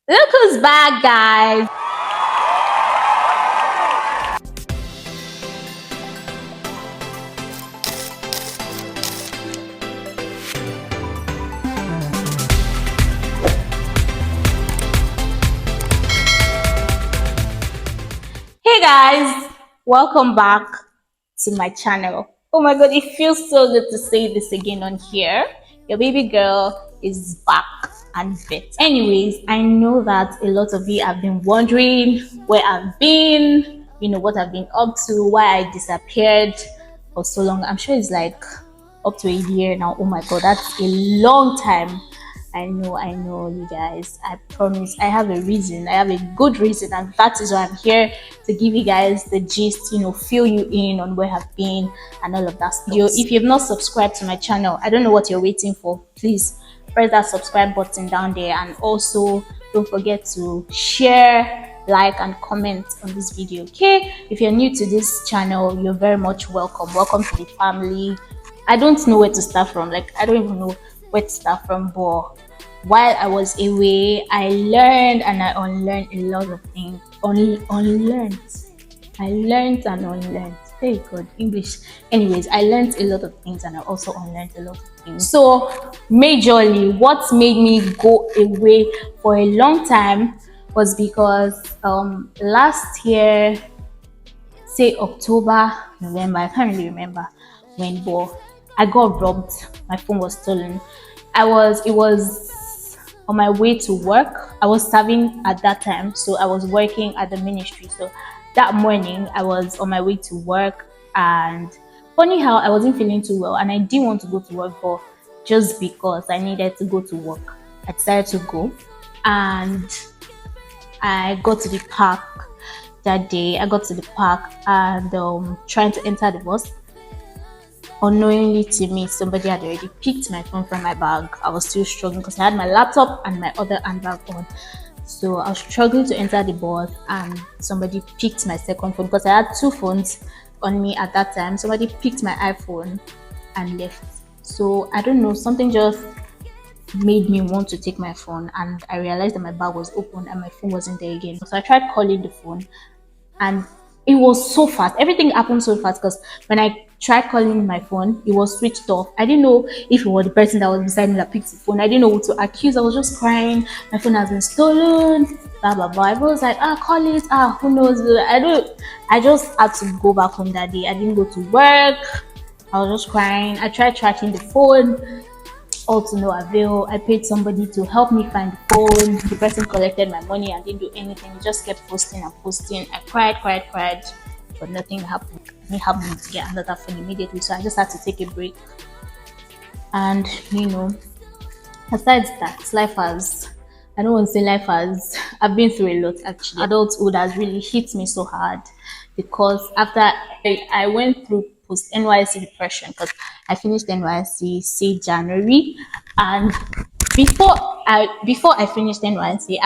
Look who's back, guys. Hey guys, welcome back to my channel. Oh my god, it feels so good to say this again on here. Your baby girl is back and fit. Anyways, I know that a lot of you have been wondering where I've been, what I've been up to, why I disappeared for so long. I'm sure it's like up to a year now. Oh my god, that's a long time. I know, you guys. I promise I have a reason. I have a good reason, and that is why I'm here to give you guys the gist, fill you in on where I've been and all of that stuff. If you've not subscribed to my channel, I don't know what you're waiting for. Please press that subscribe button down there, and also don't forget to share, like, and comment on this video. Okay, if you're new to this channel, you're very much welcome to the family. I don't know where to start from. I don't even know where to start from, but while I was away, I learned and I unlearned a lot of things. Unlearned. I learned and unlearned. Very good English. Anyways, I learned a lot of things and I also unlearned a lot of things. So, majorly, what made me go away for a long time was because last year, say October, November, I can't really remember when, but I got robbed. My phone was stolen. It was on my way to work. I was serving at that time, so I was working at the ministry. So that morning I was on my way to work, and funny how I wasn't feeling too well and I didn't want to go to work, but just because I needed to go to work, I decided to go. And I got to the park that day. I got to the park and trying to enter the bus. Unknowingly to me, somebody had already picked my phone from my bag. I was still struggling because I had my laptop and my other handbag on. So I was struggling to enter the bus and somebody picked my second phone because I had two phones on me at that time. Somebody picked my iPhone and left. So I don't know, something just made me want to take my phone, and I realized that my bag was open and my phone wasn't there again. So I tried calling the phone and it was so fast. Everything happened so fast because when I tried calling my phone, it was switched off. I didn't know if it was the person that was beside me that picked the phone. I didn't know who to accuse. I was just crying. My phone has been stolen. Blah blah blah. I was like, call it. Who knows? I just had to go back home that day. I didn't go to work. I was just crying. I tried tracking the phone. All to no avail. I paid somebody to help me find the phone. The person collected my money and didn't do anything. He just kept posting and posting. I cried, but nothing happened. It happened to get another phone immediately, so I just had to take a break. And besides that, I don't want to say life has, I've been through a lot actually. Adulthood has really hit me so hard because after I went through post NYC depression, because I finished NYC say January, and before I finished NYC,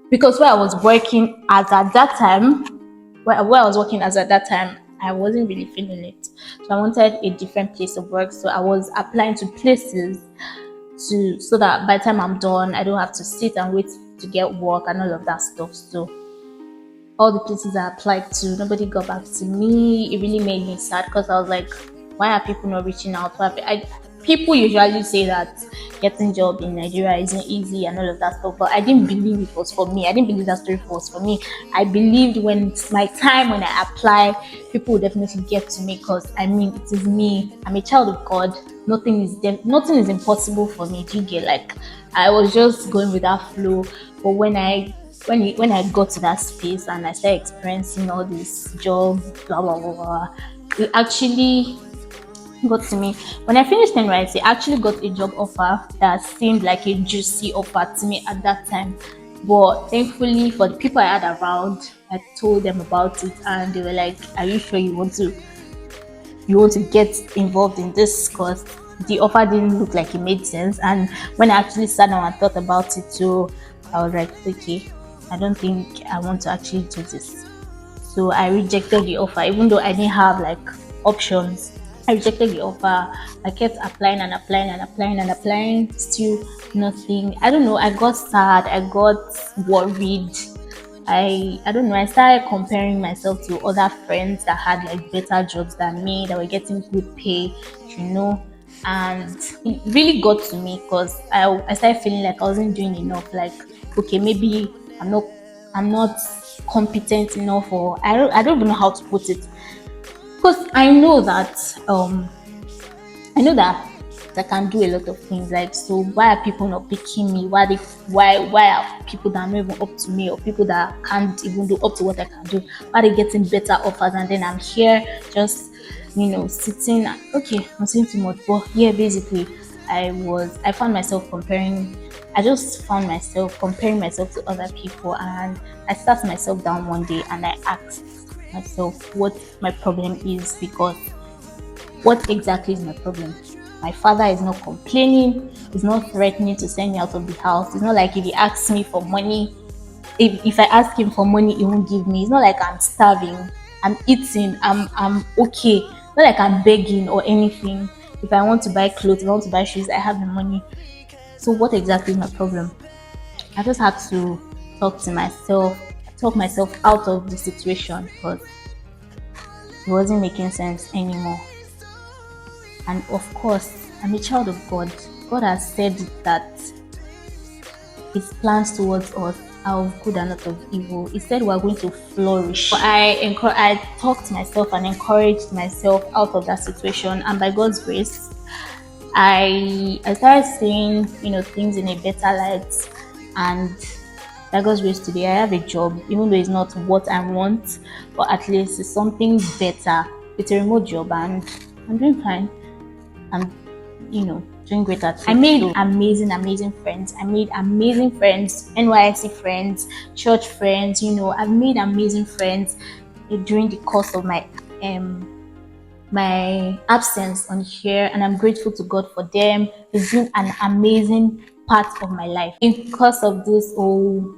because where I was working as at that time, where I was working as at that time, I wasn't really feeling it. So I wanted a different place of work. So I was applying to places so that by the time I'm done, I don't have to sit and wait to get work and all of that stuff. So all the places I applied to, nobody got back to me. It really made me sad because I was like, why are people not reaching out? People usually say that getting job in Nigeria isn't easy and all of that stuff, but I didn't believe it was for me. I didn't believe that story was for me. I believed when it's my time, when I apply, people will definitely get to me because it is me. I'm a child of God. Nothing is impossible for me. Do you get, I was just going with that flow. But when I got to that space and I started experiencing all this job, blah blah blah, it actually got to me. When I finished NYC, I actually got a job offer that seemed like a juicy offer to me at that time. But thankfully, for the people I had around, I told them about it and they were like, are you sure you want to get involved in this? Because the offer didn't look like it made sense. And when I actually sat down and thought about it too, I was like, okay, I don't think I want to actually do this. So I rejected the offer, even though I didn't have options I rejected the offer. I kept applying and applying and applying and applying. Still nothing. I don't know. I got sad. I got worried. I don't know. I started comparing myself to other friends that had like better jobs than me, that were getting good pay, you know. And it really got to me because I started feeling like I wasn't doing enough. Like, okay, maybe I'm not competent enough, or I don't even know how to put it, because I know that I can do a lot of things. Like, so why are people not picking me? Why are people that are not even up to me, or people that can't even do up to what I can do? Why are they getting better offers, and then I'm here just sitting? Okay, I'm saying too much, but yeah, basically, I found myself comparing. I just found myself comparing myself to other people, and I sat myself down one day and I asked myself what my problem is, because what exactly is my problem? My father is not complaining, he's not threatening to send me out of the house. It's not like if he asks me for money, if I ask him for money, he won't give me. It's not like I'm starving, I'm eating, I'm okay. Not like I'm begging or anything. If I want to buy clothes, if I want to buy shoes, I have the money. So what exactly is my problem? I just had to talk to myself, talk myself out of the situation, because it wasn't making sense anymore. And of course, I'm a child of God. God has said that his plans towards us are of good and not of evil. He said we're going to flourish. I talked to myself and encouraged myself out of that situation, and by God's grace, I started seeing things in a better light. And by God's grace, today I have a job, even though it's not what I want, but at least it's something better. It's a remote job, and I'm doing fine. I'm, doing great at it. I made amazing friends. I made amazing friends, NYC friends, church friends. I've made amazing friends during the course of my absence on here, and I'm grateful to God for them. It's been an amazing part of my life. Because of this whole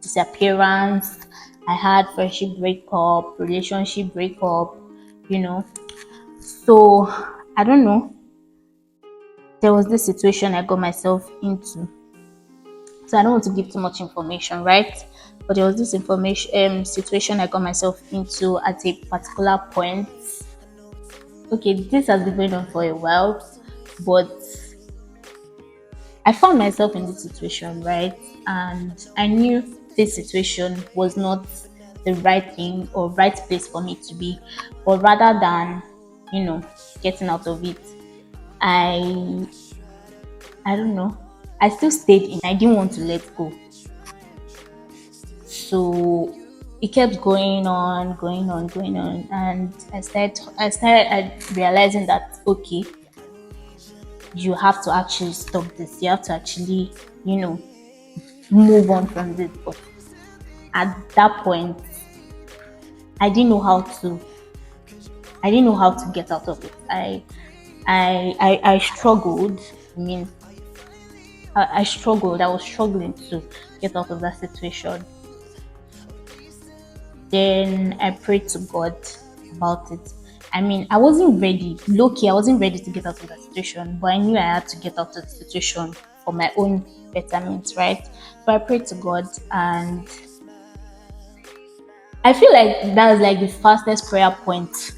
disappearance, I had friendship breakup, relationship breakup, So I don't know. There was this situation I got myself into. So I don't want to give too much information, right? But there was this situation I got myself into at a particular point. Okay, this has been going on for a while, but I found myself in this situation, right? And I knew this situation was not the right thing or right place for me to be. But rather than, getting out of it, I I don't know. I still stayed in. I didn't want to let go. So it kept going on, going on, going on, and I realizing that okay, you have to actually stop this. You have to actually, you know, move on from this. But at that point, I didn't know how to. I didn't know how to get out of it. I struggled. I mean, I struggled. I was struggling to get out of that situation. Then I prayed to God about it. I mean, I wasn't ready. Low key, I wasn't ready to get out of that situation, but I knew I had to get out of the situation for my own betterment, right? So I prayed to God, and I feel like that was like the fastest prayer point.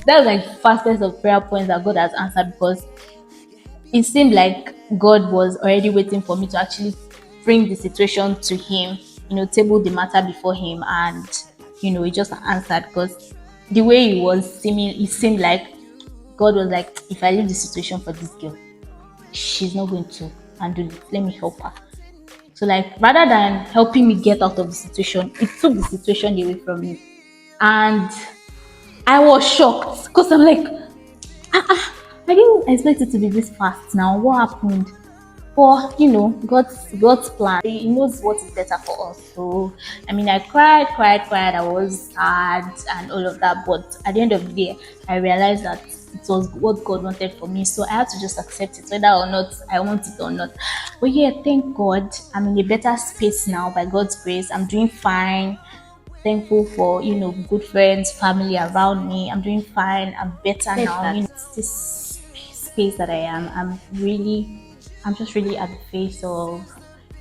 That was like the fastest of prayer points that God has answered, because it seemed like God was already waiting for me to actually bring the situation to Him, table the matter before Him, and He just answered. Because the way it seemed like God was like, if I leave the situation for this girl, she's not going to handle it. Let me help her. So, like, rather than helping me get out of the situation, it took the situation away from me, and I was shocked because I'm like, I didn't expect it to be this fast. Now, what happened? But God's plan. He knows what is better for us. So I mean, I cried. I was sad and all of that. But at the end of the day, I realized that it was what God wanted for me. So I had to just accept it, whether or not I want it or not. But yeah, thank God, I'm in a better space now by God's grace. I'm doing fine. thankful for, good friends, family around me. I'm doing fine. I'm better now. It's this space that I am. I'm just really at the phase of,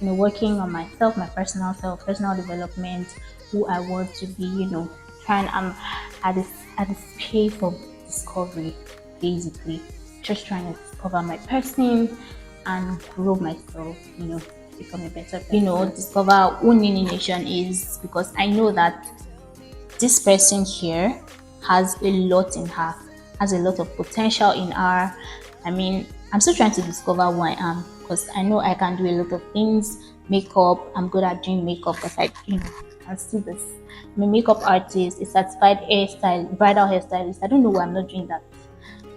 working on myself, my personal self, personal development, who I want to be, trying. I'm at this space of discovery, basically, just trying to discover my person and grow myself, become a better person. Discover who Nini Nation is, because I know that this person here has a lot in her, has a lot of potential in her. I mean, I'm still trying to discover who I am, because I know I can do a lot of things. Makeup, I'm good at doing makeup because I see this. I'm a makeup artist, a certified hairstyle, bridal hairstylist. I don't know why I'm not doing that.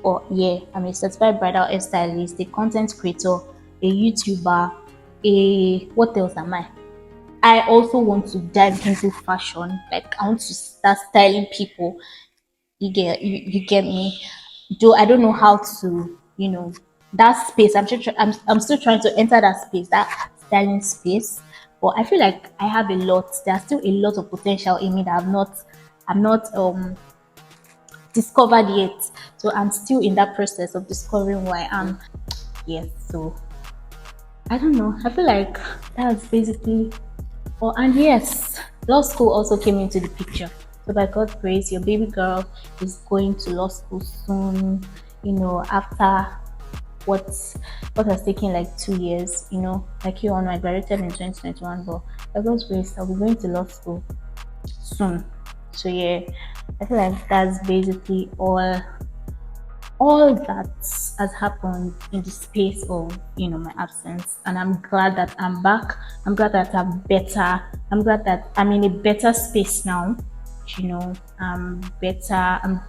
But yeah, I'm a certified bridal hairstylist, a content creator, a YouTuber, what else am I? I also want to dive into fashion. Like, I want to start styling people. You get me? Though I don't know how to, that space. I'm still trying to enter that space, that styling space. But I feel like I have a lot. There's still a lot of potential in me that I'm not discovered yet. So I'm still in that process of discovering who I am. Yes. So I don't know. I feel like that's basically. Oh, and yes, law school also came into the picture. So by God's grace, your baby girl is going to law school soon. After what what has taken like 2 years. Like you all know, I graduated in 2021, but by God's grace, I'll be going to law school soon. So yeah, I feel like that's basically all that has happened in the space of my absence, and I'm glad that I'm back. I'm glad that I'm better. I'm glad that I'm in a better space now. I'm better. I'm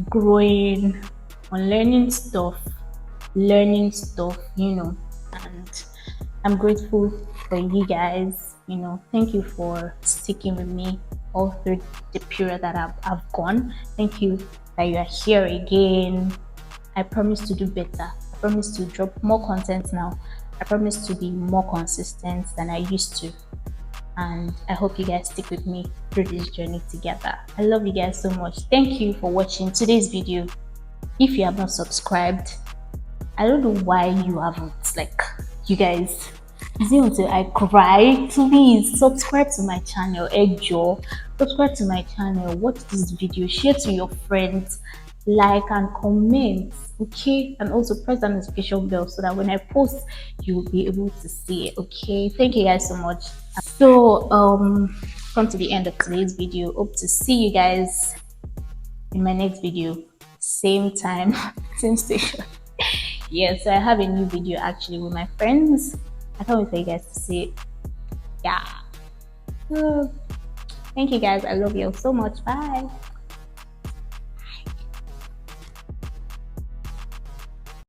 growing, on learning stuff, and I'm grateful for you guys. Thank you for sticking with me all through the period that I've gone. Thank you that you are here again. I promise to do better. I promise to drop more content now. I promise to be more consistent than I used to. And I hope you guys stick with me through this journey together. I love you guys so much. Thank you for watching today's video. If you have not subscribed, I don't know why you haven't. Like, you guys, is it until I cry? Please subscribe to my channel. Ejo, subscribe to my channel. Watch this video, share to your friends, like and comment. Okay, and also press the notification bell so that when I post, you will be able to see it. Okay, thank you guys so much. So come to the end of today's video. Hope to see you guys in my next video, same time, same station. Yes, so I have a new video actually with my friends. I can't wait for you guys to see it. Yeah. Thank you guys. I love you all so much. Bye.